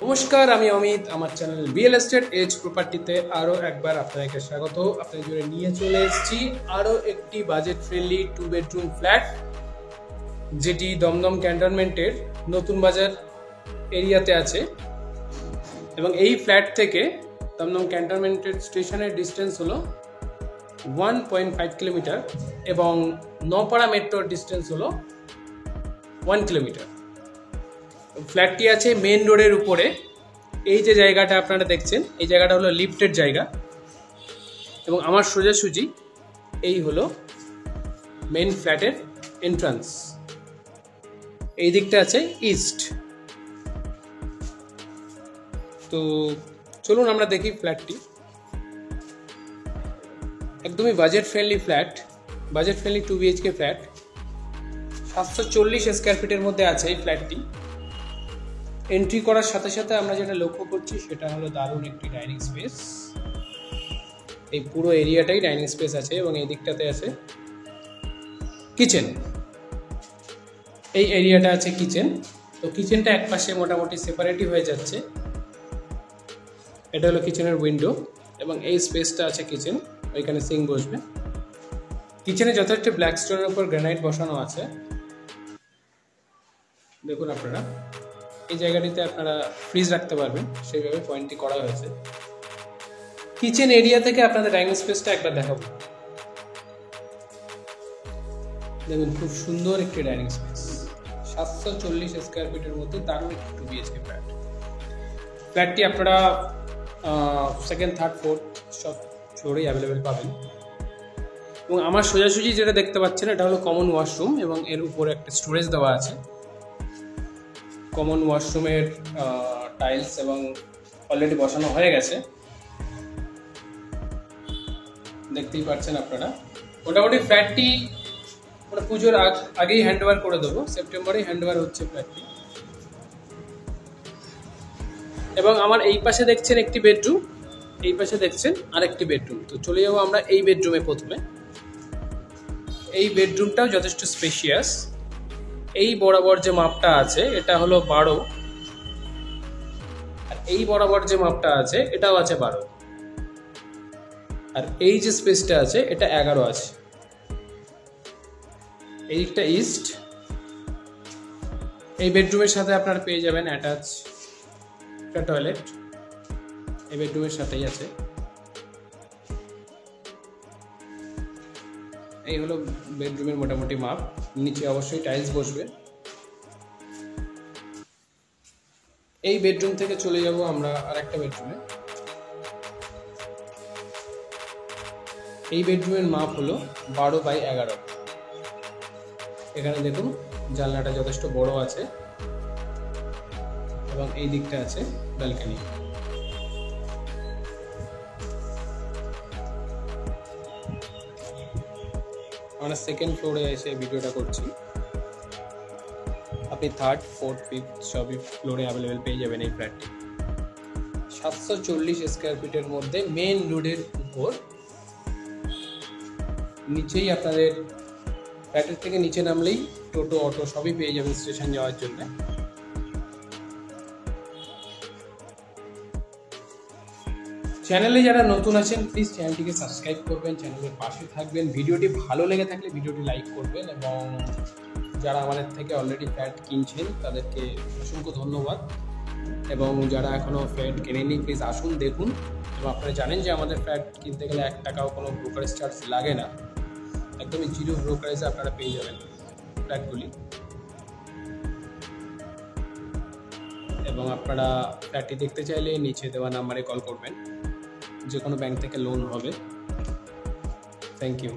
নমস্কার, আমি অমিত। আমার চ্যানেল রিয়েল এস্টেট এজ প্রপার্টিতে আরও একবার আপনাদেরকে স্বাগত। আপনাদের জন্য নিয়ে চলে এসেছি আরও একটি বাজেট ফ্রেন্ডলি 2 বেডরুম ফ্ল্যাট, যেটি দমদম ক্যান্টনমেন্টের নতুন বাজার এরিয়াতে আছে। এবং এই ফ্ল্যাট থেকে দমদম ক্যান্টনমেন্টের স্টেশনের ডিস্টেন্স হলো 1.5 কিলোমিটার এবং নপাড়া মেট্রোর ডিস্টেন্স হলো 1 কিলোমিটার। ফ্ল্যাটটি আছে মেন রোডের উপরে। এই যে জায়গাটা আপনারা দেখছেন, এই জায়গাটা হলো লিফটের জায়গা এবং আমার সোজাসুজি এই হলো মেন ফ্ল্যাটের এন্ট্রান্স। এই দিকটা আছে ইস্ট। তো চলুন আমরা দেখি ফ্ল্যাটটি। একদমই budget friendly flat, budget friendly 2 BHK flat. 740 square ফিটের মধ্যে আছে এই ফ্ল্যাটটি। এন্ট্রি করার সাথে সাথে আমরা যেটা লক্ষ্য করছি সেটা হলো দারুণ একটি ডাইনিং স্পেস। এই পুরো এরিয়াটাই ডাইনিং স্পেস আছে এবং এই দিকটাতে আছে কিচেন। এই এরিয়াটা আছে কিচেন। তো কিচেনটা এক পাশে মোটামুটি সেপারেটই হয়ে যাচ্ছে। এটা হলো কিচেনের উইন্ডো এবং এই স্পেসটা আছে কিচেন। ওইখানে সিঙ্ক বসবে। কিচেনে যথেষ্ট ব্ল্যাক স্টোনের উপর গ্রানাইট বসানো আছে। দেখুন আপনারা, এই জায়গাটিতে আপনারা ফ্রিজ রাখতে পারবেন, সেইভাবে পয়েন্টটি করা হয়েছে। কিচেন এরিয়া থেকে আপনাদের ডাইনিং স্পেসটা একবার দেখাবো। দেখুন, খুব সুন্দর একটি ডাইনিং স্পেস। 740 স্কোয়ার ফিটের মধ্যে দারুণ একটি 2 BHK ফ্ল্যাট। ফ্ল্যাটটি আপনারা সেকেন্ড, থার্ড, ফোর্থ সব ফ্লোরেই অ্যাভেলেবেল পাবেন। এবং আমার সোজাসুজি যেটা দেখতে পাচ্ছেন এটা হলো কমন ওয়াশরুম এবং এর উপরে একটা স্টোরেজ দেওয়া আছে। কমন ওয়াশরুমের টাইলস এবং অলরেডি বসানো হয়ে গেছে, দেখতেই পাচ্ছেন আপনারা। মোটামুটি ফ্ল্যাটটি পুজোর আগেই হ্যান্ড ওভার করে দেবো। সেপ্টেম্বরেই হ্যান্ড ওভার হচ্ছে ফ্ল্যাটটি। এবং আমার এই পাশে দেখছেন একটি বেডরুম, এই পাশে দেখছেন আরেকটি বেডরুম। তো চলে যাবো আমরা এই বেডরুমে। প্রথমে এই বেডরুমটাও যথেষ্ট স্পেশিয়াস। এই বরাবর যে মাপটা আছে এটা হলো 12, আর এই বরাবর যে মাপটা আছে এটাও আছে 12, আর এই যে স্পেসটা আছে এটা 11 আছে। এই দিকটা ইস্ট। এই বেডরুমের সাথে আপনারা পেয়ে যাবেন অ্যাটাচ একটা টয়লেট। এই বেডরুমের সাথেই আছে। এই হলো বেডরুমের মোটামুটি মাপ। নিচে অবশ্যই টাইলস বসবে। এই বেডরুম থেকে চলে যাব আমরা আরেকটা বেডরুমে। এই বেডরুমের মাপ হলো 12x11। এখানে দেখুন জানলাটা যথেষ্ট বড় আছে এবং এই দিকটা আছে ব্যালকনি। আমরা সেকেন্ড ফ্লোরে এসে ভিডিওটা করছি। আপনি থার্ড, ফোর্থ, ফিফথ সবই ফ্লোরে অ্যাভেলেবেল পেয়ে যাবেন এই ফ্ল্যাটটি। 740 স্কোয়ার ফিটের মধ্যে মেন রোডের উপর। নিচেই আপনাদের ফ্ল্যাটের থেকে নিচে নামলেই টোটো, অটো সবই পেয়ে যাবেন স্টেশন যাওয়ার জন্য। চ্যানেলে যারা নতুন আছেন প্লিজ চ্যানেলটিকে সাবস্ক্রাইব করবেন, চ্যানেলের পাশে থাকবেন। ভিডিওটি ভালো লেগে থাকলে ভিডিওটি লাইক করবেন এবং যারা আমাদের থেকে অলরেডি ফ্ল্যাট কিনছেন তাদেরকে অসংখ্য ধন্যবাদ। এবং যারা এখনও ফ্ল্যাট কেনেনি প্লিজ আসুন, দেখুন। এবং আপনারা জানেন যে আমাদের ফ্ল্যাট কিনতে গেলে 1 টাকাও কোনো ব্রোকারেজ চার্জ লাগে না। একদমই জিরো ব্রোকারেজে আপনারা পেয়ে যাবেন ফ্ল্যাটগুলি। এবং আপনারা ফ্ল্যাটটি দেখতে চাইলে নিচে দেওয়া নাম্বারে কল করবেন। যে কোনো ব্যাংক থেকে লোন হবে। Thank you.